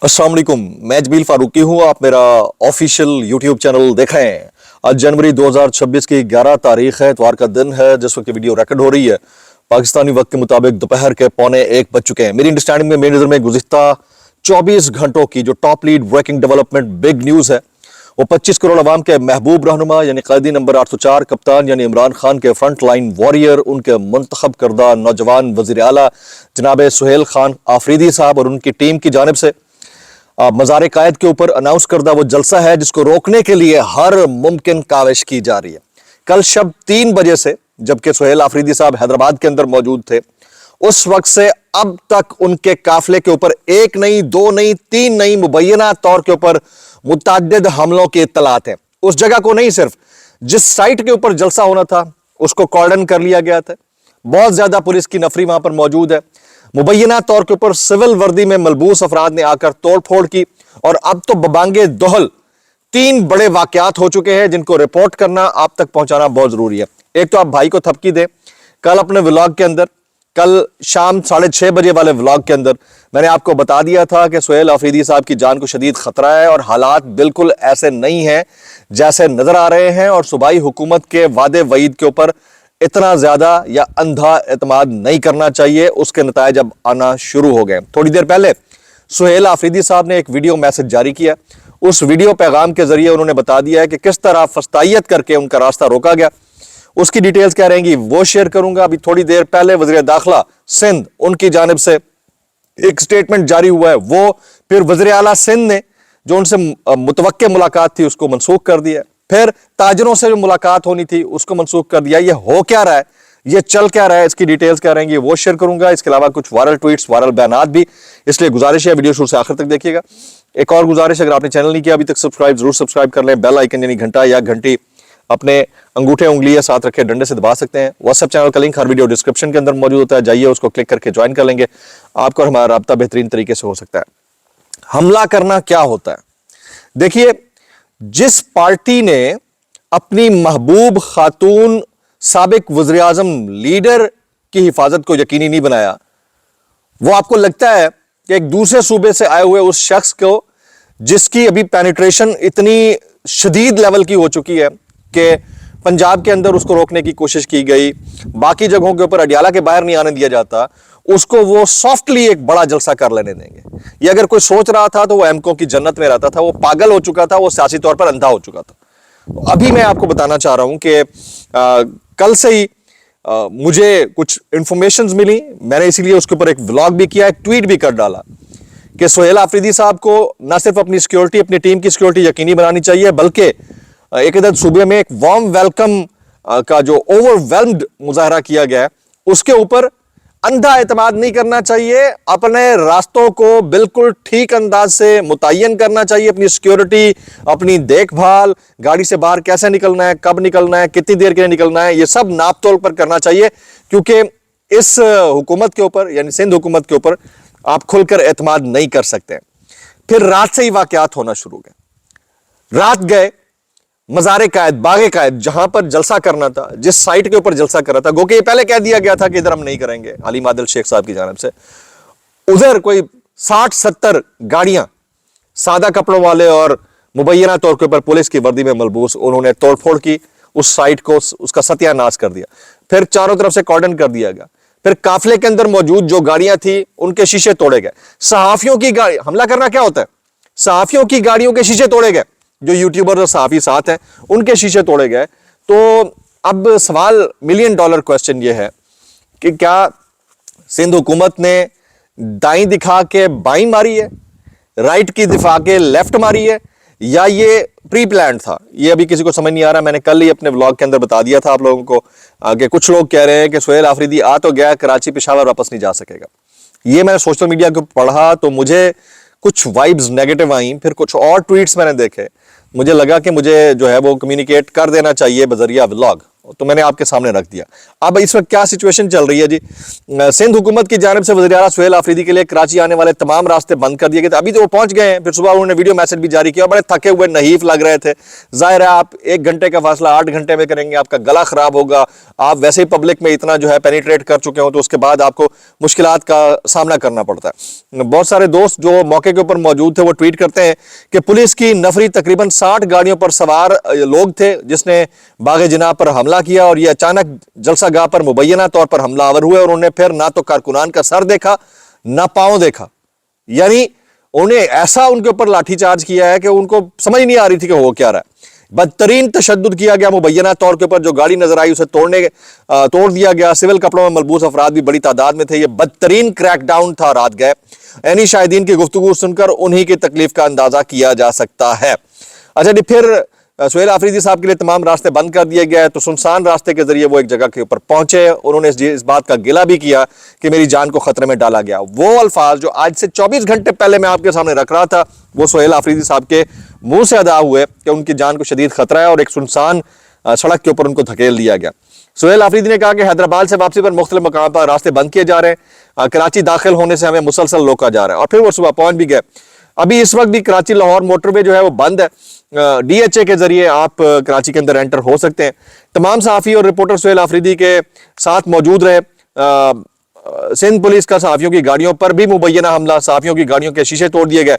अस्सलाम वालेकुम, मैं जमील फारूकी हूँ। आप मेरा ऑफिशियल यूट्यूब चैनल देखें। आज जनवरी 2026 की 11 तारीख है, इतवार का दिन है। जिस वक्त वीडियो रिकॉर्ड हो रही है पाकिस्तानी वक्त के मुताबिक दोपहर के 1:15 बज चुके हैं। मेरी अंडरस्टैंडिंग में, मेरी नज़र में गुज़िश्ता 24 घंटों की जो top lead breaking development big news है वो 25 करोड़ अवाम के महबूब रहनुमा यानी कैदी नंबर 804 कप्तान यानी इमरान खान के फ्रंट लाइन वॉरियर, उनके मुंतखब करदा नौजवान वज़ीर आला जनाब सुहेल खान आफरीदी साहब और उनकी टीम की जानिब से मज़ार कायद के ऊपर अनाउंस करदा वो जलसा है जिसको रोकने के लिए हर मुमकिन काविश की जा रही है। कल शब 3 बजे से, जबकि सुहेल आफरीदी साहब हैदराबाद के अंदर मौजूद थे, उस वक्त से अब तक उनके काफिले के ऊपर एक नहीं, दो नहीं, तीन नहीं, मुबैना तौर के ऊपर मुतअद्दिद हमलों की इत्तलात है। उस जगह को नहीं, सिर्फ जिस साइट के ऊपर जलसा होना था उसको कॉर्डन कर लिया गया था। बहुत ज्यादा पुलिस की नफरी वहां पर मौजूद है। मुबैना तौर के ऊपर सिविल वर्दी में मलबूस अफराद ने आकर तोड़ फोड़ की और अब तो बबांगे दोहल 3 बड़े वाकयात हो चुके हैं जिनको रिपोर्ट करना, आप तक पहुंचाना बहुत जरूरी है। एक तो आप भाई को थपकी दें। कल अपने व्लॉग के अंदर, कल शाम 6:30 बजे वाले व्लॉग के अंदर मैंने आपको बता दिया था कि सुहेल आफरीदी साहब की जान को शदीद खतरा है और हालात बिल्कुल ऐसे नहीं हैं जैसे नजर आ रहे हैं और सूबाई हुकूमत के वादे वईद के ऊपर इतना ज्यादा या अंधा एतमाद नहीं करना चाहिए। उसके नतायज अब आना शुरू हो गए। थोड़ी देर पहले सुहेल आफरीदी साहब ने एक वीडियो मैसेज जारी किया। उस वीडियो पैगाम के जरिए उन्होंने बता दिया है कि किस तरह फस्तायत करके उनका रास्ता रोका गया। उसकी डिटेल्स क्या रहेंगी वो शेयर करूंगा। अभी थोड़ी देर पहले वज़ीर दाखिला सिंध, उनकी जानिब से एक स्टेटमेंट जारी हुआ है। वो फिर वज़ीर आला सिंध ने जो उनसे मुतवक्के मुलाकात थी उसको मनसूख कर दिया। फिर ताजरों से जो मुलाकात होनी थी उसको मनसूख कर दिया। ये हो क्या रहा है, ये चल क्या रहा है, इसकी डिटेल्स क्या रहेंगी वो शेयर करूंगा। इसके अलावा कुछ वायरल ट्वीट्स, वायरल बयानात भी, इसलिए गुजारिश है वीडियो शुरू से आखिर तक देखिएगा। एक और गुजारिश, अगर आपने चैनल नहीं किया अभी तक सब्सक्राइब जरूर सब्सक्राइब कर लें। बेल आइकन यानी घंटा या घंटी अपने अंगूठे उंगलियां साथ रखे डंडे से दबा सकते हैं। व्हाट्सएप चैनल का लिंक हर वीडियो डिस्क्रिप्शन के अंदर मौजूद होता है, जाइए उसको क्लिक करके ज्वाइन कर लेंगे। आपका और हमारा राब्ता बेहतरीन तरीके से हो सकता है। हमला करना क्या होता है, देखिए, जिस पार्टी ने अपनी महबूब खातून साबिक वज़ीर आज़म लीडर की हिफाजत को यकीनी नहीं बनाया, वो आपको लगता है कि एक दूसरे सूबे से आए हुए उस शख्स को, जिसकी अभी पेनिट्रेशन इतनी शदीद लेवल की हो चुकी है कि पंजाब के अंदर उसको रोकने की कोशिश की गई, बाकी जगहों के ऊपर अडियाला के बाहर नहीं आने दिया जाता, उसको वो सॉफ्टली एक बड़ा जलसा कर लेने देंगे। ये अगर कोई सोच रहा था तो वो एमको की जन्नत में रहता था, वो पागल हो चुका था, वो सियासी तौर पर अंधा हो चुका था। अभी मैं आपको बताना चाह रहा हूं कि कल से ही मुझे कुछ इंफॉर्मेशंस मिली। मैंने इसीलिए उसके ऊपर एक व्लॉग भी किया, एक ट्वीट भी कर डाला कि सुहेल आफरीदी साहब को न सिर्फ अपनी सिक्योरिटी, अपनी टीम की सिक्योरिटी यकीनी बनानी चाहिए, बल्कि एक अदद सूबे में एक वार्म वेलकम का जो ओवरवेल्म्ड मुजाहरा किया गया है उसके ऊपर अंधा एतमाद नहीं करना चाहिए। अपने रास्तों को बिल्कुल ठीक अंदाज से मुतय्यन करना चाहिए। अपनी सिक्योरिटी, अपनी देखभाल, गाड़ी से बाहर कैसे निकलना है, कब निकलना है, कितनी देर के लिए निकलना है, ये सब नाप तोल पर करना चाहिए, क्योंकि इस हुकूमत के ऊपर यानी सिंध हुकूमत के ऊपर आप खुलकर एतमाद नहीं कर सकते। फिर रात से ही वाकयात होना शुरू हो गए। रात गए मज़ार कायद, बागे कायद, जहां पर जलसा करना था, जिस साइट के ऊपर जलसा करना था, गोके ये पहले कह दिया गया था कि इधर हम नहीं करेंगे, अली मादिल शेख साहब की जानिब से। उधर कोई 60-70 गाड़ियां सादा कपड़ों वाले और मुबैना तौर के ऊपर पुलिस की वर्दी में मलबूस, उन्होंने तोड़फोड़ की, उस साइट को, उसका सत्यानाश कर दिया। फिर चारों तरफ से कॉर्डन कर दिया गया। फिर काफिले के अंदर मौजूद जो गाड़ियां थी उनके शीशे तोड़े गए। सहाफियों की गाड़ी, हमला करना क्या होता है, सहाफियों की गाड़ियों के शीशे तोड़े गए, जो यूट्यूबर और सहाफी साथ हैं उनके शीशे तोड़े गए। तो अब सवाल, $1 मिलियन क्वेश्चन ये है कि क्या सिंध हुकूमत ने दाई दिखा के बाई मारी है, राइट की दिखा के लेफ्ट मारी है, या ये प्री प्लान था? ये अभी किसी को समझ नहीं आ रहा। मैंने कल ही अपने व्लॉग के अंदर बता दिया था आप लोगों को कि कुछ लोग कह रहे हैं कि सुहेल आफरीदी आ तो गया, कराची पेशावर वापस नहीं जा सकेगा। ये मैंने सोशल मीडिया को पढ़ा तो मुझे कुछ वाइब्स नेगेटिव आई। फिर कुछ और ट्वीट्स मैंने देखे, मुझे लगा कि मुझे जो है वो कम्युनिकेट कर देना चाहिए बजरिया व्लॉग, तो मैंने आपके सामने रख दिया। अब इस वक्त क्या सिचुएशन चल रही है जी, सिंध हुकूमत की जानिब से वज़ीर आला सुहेल आफरीदी के लिए कराची आने वाले तमाम रास्ते बंद कर दिए गए थे। अभी तो वो पहुंच गए हैं, फिर सुबह उन्होंने वीडियो मैसेज भी जारी किया, बड़े थके हुए नहीफ लग रहे थे। जाहिर है आप 1 घंटे का फासला 8 घंटे में करेंगे, आपका गला खराब होगा, आप वैसे ही पब्लिक में इतना जो है पेनिट्रेट कर चुके हो, तो उसके बाद आपको मुश्किलात का सामना करना पड़ता है। बहुत सारे दोस्त जो मौके के ऊपर मौजूद थे वो ट्वीट करते हैं कि पुलिस की नफरी तकरीबन 60 गाड़ियों पर सवार लोग थे जिसने बाग जिना पर हमला किया, और ये अचानक जलसा गाह पर मुबैना तौर पर हमलावर हुए, और उन्होंने फिर ना तो कारकुनान का सर देखा ना पांव देखा। यानी उन्हें ऐसा उनके ऊपर लाठीचार्ज किया है कि उनको समझ नहीं आ रही थी कि हो क्या रहा है। बदतरीन तशद्दुद किया गया मुबैना तौर के ऊपर, जो गाड़ी नजर आई उसे तोड़ दिया गया। सिविल कपड़ों में मलबूस अफराद भी बड़ी तादाद में थे। ये बदतरीन क्रैकडाउन था रात गए। यानी शाहिदीन की गुफ्तगू सुनकर उन्हीं की तकलीफ का अंदाजा किया जा सकता है। अच्छा जी, फिर सुहेल आफरीदी साहब के लिए तमाम रास्ते बंद कर दिए गए, तो सुनसान रास्ते के जरिए वो एक जगह के ऊपर पहुंचे। उन्होंने इस बात का गिला भी किया कि मेरी जान को खतरे में डाला गया। वो अल्फाज जो आज से 24 घंटे पहले मैं आपके सामने रख रहा था, वो सुहेल आफरीदी साहब के मुंह से अदा हुए कि उनकी जान को शदीद खतरा है, और एक सुनसान सड़क के ऊपर उनको धकेल दिया गया। सुहेल आफरीदी ने कहा कि हैदराबाद से वापसी पर मुख्तलिफ मकाम पर रास्ते बंद किए जा रहे हैं, कराची दाखिल होने से हमें मुसलसल रोका जा रहा है, और फिर वो सुबह पहुंच भी गए। अभी इस वक्त भी कराची लाहौर मोटरवे जो है वो बंद है। DHA के जरिए आप कराची के अंदर एंटर हो सकते हैं। तमाम सहाफ़ी और रिपोर्टर सुहेल आफरीदी के साथ मौजूद रहे। सिंध पुलिस का सहाफ़ियों की गाड़ियों पर भी मुबैना हमला, सहाफ़ियों की गाड़ियों के शीशे तोड़ दिए गए।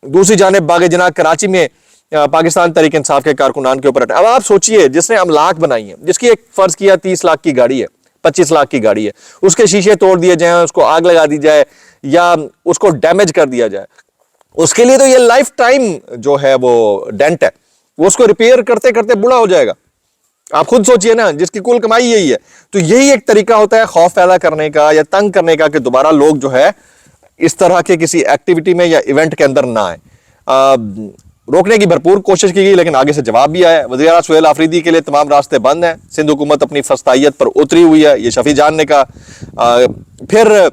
दूसरी जानिब बाग जिना कराची में पाकिस्तान तहरीक इंसाफ के कारकुनान के ऊपर। अब आप सोचिए, जिसने अमलाक बनाई है, जिसकी एक फर्ज किया 30 लाख की गाड़ी है, 25 लाख की गाड़ी है, उसके शीशे तोड़ दिए जाए, उसको आग लगा दी जाए या उसको डैमेज कर दिया जाए, उसके लिए तो ये लाइफ टाइम जो है वो डेंट है, वो उसको रिपेयर करते करते बूढ़ा हो जाएगा। आप खुद सोचिए ना, जिसकी कुल कमाई यही है। तो यही एक तरीका होता है खौफ पैदा करने का या तंग करने का कि दोबारा लोग जो है इस तरह के किसी एक्टिविटी में या इवेंट के अंदर ना आए। रोकने की भरपूर कोशिश की गई, लेकिन आगे से जवाब भी आया। वज़ीर आला सुहेल आफरीदी के लिए तमाम रास्ते बंद हैं। सिंध हुकूमत अपनी फस्तायत पर उतरी हुई है, ये शफी जान ने कहा। फिर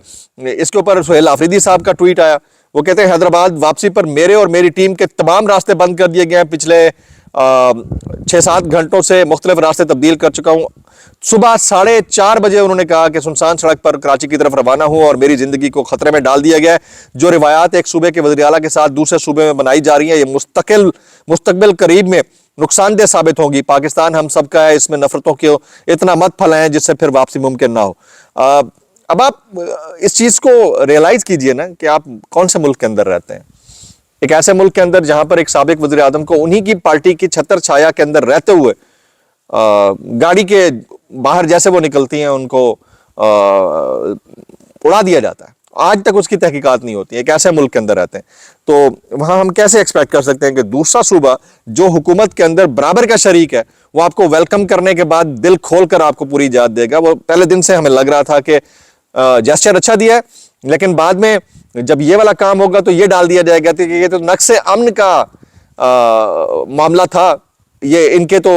इसके ऊपर सुहेल आफरीदी साहब का ट्वीट आया। वो कहते हैं हैदराबाद वापसी पर मेरे और मेरी टीम के तमाम रास्ते बंद कर दिए गए हैं। पिछले 6-7 घंटों से मुख्तलिफ रास्ते तब्दील कर चुका हूँ। सुबह 4:30 बजे उन्होंने कहा कि सुनसान सड़क पर कराची की तरफ रवाना हूँ और मेरी जिंदगी को खतरे में डाल दिया गया है। जो रिवायात एक सूबे के वज़ीर आला के साथ दूसरे सूबे में बनाई जा रही है, ये मुस्तकबिल करीब में नुकसानदेह साबित होंगी। पाकिस्तान हम सब का है, इसमें नफरतों को इतना मत फैलाएं जिससे फिर वापसी मुमकिन ना हो। अब आप इस चीज को रियलाइज कीजिए ना कि आप कौन से मुल्क के अंदर रहते हैं। एक ऐसे मुल्क के अंदर जहां पर एक साबिक वज़ीर आज़म को उन्हीं की पार्टी की छत्र छाया के अंदर रहते हुए गाड़ी के बाहर जैसे वो निकलती हैं उनको उड़ा दिया जाता है। आज तक उसकी तहकीकात नहीं होती है। एक ऐसे मुल्क के अंदर रहते हैं, तो वहां हम कैसे एक्सपेक्ट कर सकते हैं कि दूसरा सूबा जो हुकूमत के अंदर बराबर का शरीक है, वो आपको वेलकम करने के बाद दिल खोल कर आपको पूरी इजाज़त देगा। वो पहले दिन से हमें लग रहा था कि जेस्चर अच्छा दिया है, लेकिन बाद में जब ये वाला काम होगा तो ये डाल दिया जाएगा कि ये तो नक्शे अमन का मामला था, ये इनके तो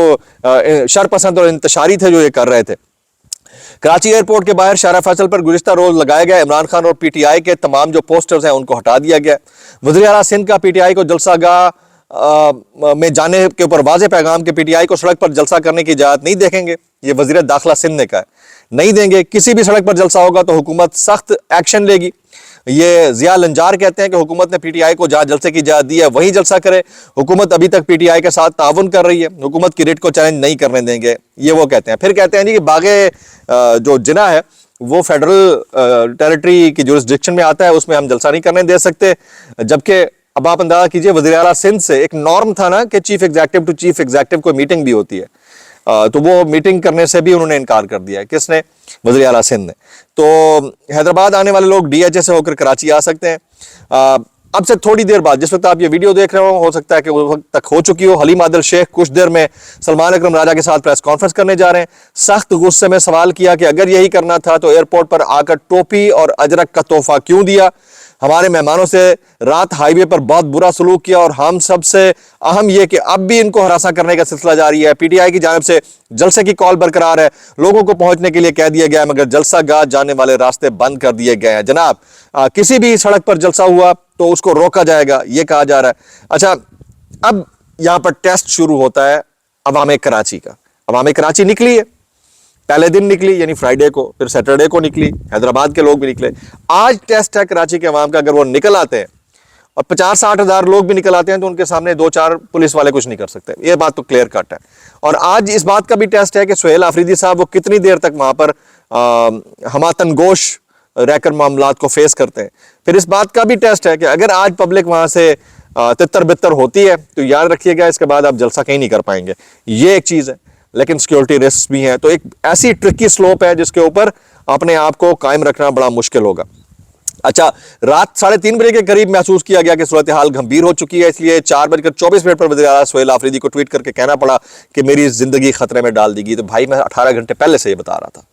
शरपसंद और इंतशारी थे जो ये कर रहे थे। कराची एयरपोर्ट के बाहर शारा फैसल पर गुज़िश्ता रोज लगाया गया इमरान खान और PTI के तमाम जो पोस्टर्स हैं उनको हटा दिया गया। वज़ीर आला सिंध का PTI को जलसागाह में जाने के ऊपर वाज़ेह पैगाम के PTI को सड़क पर जलसा करने की इजाज़त नहीं देखेंगे। ये वज़ीर दाखिला सिंध ने कहा है, नहीं देंगे। किसी भी सड़क पर जलसा होगा तो हुकूमत सख्त एक्शन लेगी। ये ज़िया लंजार कहते हैं कि हुकूमत ने PTI को जहाँ जलसे की इजाज़त दी है वहीं जलसा करे। हुकूमत अभी तक PTI के साथ ताउन कर रही है, हुकूमत की रेट को चैलेंज नहीं करने देंगे, ये वो कहते हैं। फिर कहते हैं जी कि बागे जो जिना है वो फेडरल टेरिटरी की जुरिस्डिक्शन में आता है, उसमें हम जलसा नहीं करने दे सकते। जबकि अब आप अंदाजा कीजिए, वज़ीर आला सिंध से एक नॉर्म था ना कि chief executive to chief executive कोई मीटिंग भी होती है, तो वो मीटिंग करने से भी उन्होंने इनकार कर दिया है। किसने? वज़ीर आला सिंध ने। तो हैदराबाद आने वाले लोग DHA से होकर कराची आ सकते हैं। अब से थोड़ी देर बाद, जिस वक्त आप ये वीडियो देख रहे हो सकता है कि उस वक्त तक हो चुकी हो। हलीम आदिल शेख कुछ देर में सलमान अकरम राजा के साथ प्रेस कॉन्फ्रेंस करने जा रहे हैं। सख्त गुस्से में सवाल किया कि अगर यही करना था तो एयरपोर्ट पर आकर टोपी और अजरक का तोहफा क्यों दिया। हमारे मेहमानों से रात हाईवे पर बहुत बुरा सलूक किया, और हम सबसे अहम यह कि अब भी इनको हरासा करने का सिलसिला जारी है। PTI की जानिब से जलसे की कॉल बरकरार है, लोगों को पहुंचने के लिए कह दिया गया है, मगर जलसा गाह जाने वाले रास्ते बंद कर दिए गए हैं। जनाब, किसी भी सड़क पर जलसा हुआ तो उसको रोका जाएगा, यह कहा जा रहा है। अच्छा, अब यहां पर टेस्ट शुरू होता है अवाम कराची का। अवाम कराची निकली है, पहले दिन निकली यानी फ्राइडे को, फिर सैटरडे को निकली, हैदराबाद के लोग भी निकले। आज टेस्ट है कराची के अवाम का, अगर वो निकल आते हैं और 50-60 हज़ार लोग भी निकल आते हैं तो उनके सामने 2-4 पुलिस वाले कुछ नहीं कर सकते, ये बात तो क्लियर कट है। और आज इस बात का भी टेस्ट है कि सुहेल आफरीदी साहब वो कितनी देर तक वहां पर हमातन गोश रहकर मामलात को फेस करते हैं। फिर इस बात का भी टेस्ट है कि अगर आज पब्लिक वहां से तितर बितर होती है तो याद रखिएगा इसके बाद आप जलसा कहीं नहीं कर पाएंगे, ये एक चीज है। लेकिन सिक्योरिटी रिस्क भी हैं, तो एक ऐसी ट्रिकी स्लोप है जिसके ऊपर अपने आप को कायम रखना बड़ा मुश्किल होगा। अच्छा, रात 3:30 बजे के करीब महसूस किया गया कि सूरत हाल गंभीर हो चुकी है, इसलिए 4:24 पर वज़ीर-ए-आज़म सुहेल आफरीदी को ट्वीट करके कहना पड़ा कि मेरी जिंदगी खतरे में डाल दी गई। तो भाई मैं 18 घंटे पहले से ये बता रहा था,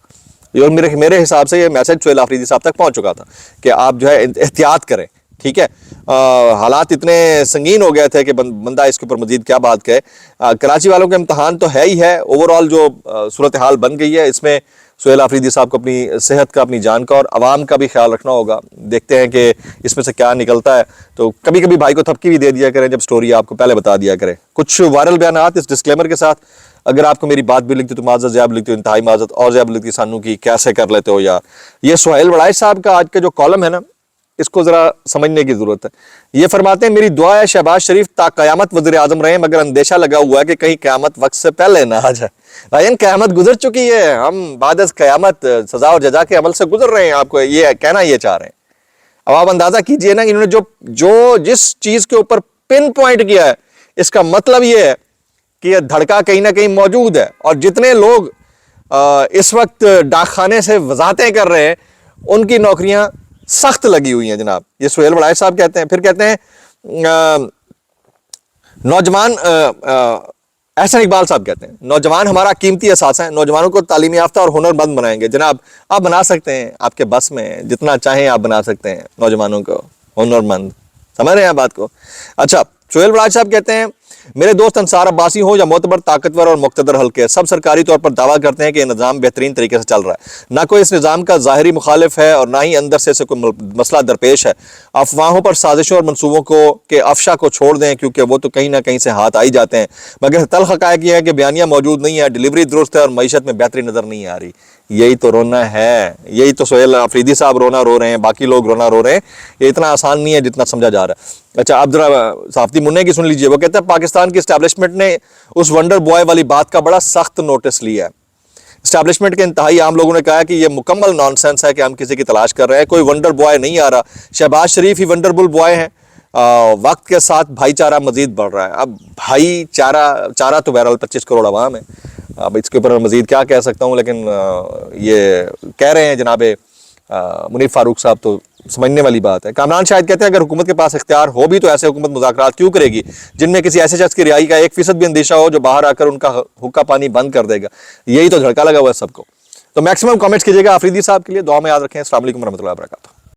और मेरे हिसाब से ये मैसेज सुहेल आफरीदी साहब तक पहुंच चुका था कि आप जो है एहतियात करें, ठीक है। हालात इतने संगीन हो गए थे कि बंदा इसके ऊपर मजीद क्या बात कहे। कराची वालों का इम्तहान तो है ही है, ओवरऑल जो सूरत हाल बन गई है इसमें सुहेल आफरीदी साहब को अपनी सेहत का, अपनी जान का और आवाम का भी ख्याल रखना होगा। देखते हैं कि इसमें से क्या निकलता है। तो कभी कभी भाई को थपकी भी दे दिया करें जब स्टोरी आपको पहले बता दिया करें। कुछ वायरल बयानात इस डिस्क्लेमर के साथ, अगर आपको मेरी बात भी लिखती तो माजत ज़्याब लिखती हो, इंतहाई माजत, और ज़्याब लिखती सानू की कैसे कर लेते हो यार। ये सुहेल वड़ाइच साहब का आज का जो कॉलम है ना, इसको जरा समझने की जरूरत है। ये फरमाते हैं मेरी दुआ है शहबाज शरीफ ता क़यामत वज़ीर आज़म रहे, मगर अंदेशा लगा हुआ है कि कहीं क़यामत वक्त से पहले ना आ जाए। भाई क़यामत गुजर चुकी है, हम बाद क़यामत सजा और जजा के अमल से गुजर रहे हैं, आपको ये कहना ये चाह रहे हैं। अब आप अंदाजा कीजिए ना, इन्होंने जो जिस चीज के ऊपर पिन पॉइंट किया है, इसका मतलब ये है कि यह धड़का कहीं ना कहीं मौजूद है। और जितने लोग इस वक्त डाकखाने से वजाहतें कर रहे हैं उनकी नौकरियां सख्त लगी हुई हैं जनाब। ये सुहेल वड़ाइच साहब कहते हैं। फिर कहते हैं नौजवान, एहसन इकबाल साहब कहते हैं नौजवान हमारा कीमती असासा है, नौजवानों को तालीम याफ्ता और हुनरमंद बनाएंगे। जनाब आप बना सकते हैं, आपके बस में जितना चाहें आप बना सकते हैं नौजवानों को हुनरमंद, समझ रहे हैं बात को। अच्छा, सुहेल वड़ाइच साहब कहते हैं मेरे दोस्त अंसार अब्बासी हो या मोतबर, ताकतवर और मुक्तदर हल्के, सब सरकारी तौर पर दावा करते हैं कि निज़ाम बेहतरीन तरीके से चल रहा है। ना कोई इस निज़ाम का ज़ाहिरी मुखालिफ है और ना ही अंदर से इसे कोई मसला दरपेश है। अफवाहों पर, साजिशों और मनसूबों को के अफशा को छोड़ दें, क्योंकि वो तो कहीं ना कहीं से हाथ आ ही जाते हैं। मगर तल्ख हक़ाइक़ ये है कि बयानिया मौजूद नहीं है, डिलीवरी दुरुस्त है और मईशत में बेहतरी नज़र नहीं आ रही। यही तो रोना है, यही तो सुहेल आफरीदी साहब रोना रो रहे हैं, बाकी लोग रोना रो रहे हैं। ये इतना आसान नहीं है जितना समझा जा रहा है। अच्छा, अब जरा साफ्ती मुन्ने की सुन लीजिए। वो कहते हैं पाकिस्तान की एस्टैब्लिशमेंट ने उस वंडर बॉय वाली बात का बड़ा सख्त नोटिस लिया है। एस्टैब्लिशमेंट के इंतहाई आम लोगों ने कहा कि यह मुकम्मल नॉनसेंस है कि हम किसी की तलाश कर रहे हैं, कोई वंडर बॉय नहीं आ रहा। शहबाज शरीफ ही वंडरबुल बॉय हैं। वक्त के साथ भाईचारा मजीद बढ़ रहा है। अब भाईचारा तो बहरहाल 25 करोड़ आवाम है, अब इसके ऊपर मजीद क्या कह सकता हूँ। लेकिन ये कह रहे हैं जनाब मुनीफ फारूक साहब, तो समझने वाली बात है। कामरान शायद कहते हैं अगर हुकूमत के पास इख्तियार हो भी तो ऐसे हुकूमत मुज़ाकरात क्यों करेगी जिनमें किसी ऐसे शख्स की रिहाई का 1% भी अंदेशा हो जो बाहर आकर उनका हुक्का पानी बंद कर देगा। यही तो झड़का लगा हुआ है सबको। तो मैक्सिमम कमेंट्स कीजिएगा आफरीदी साहब के लिए। दुआ में याद रखें। अस्सलाम वालेकुम रहमतुल्लाहि व बरकातहू।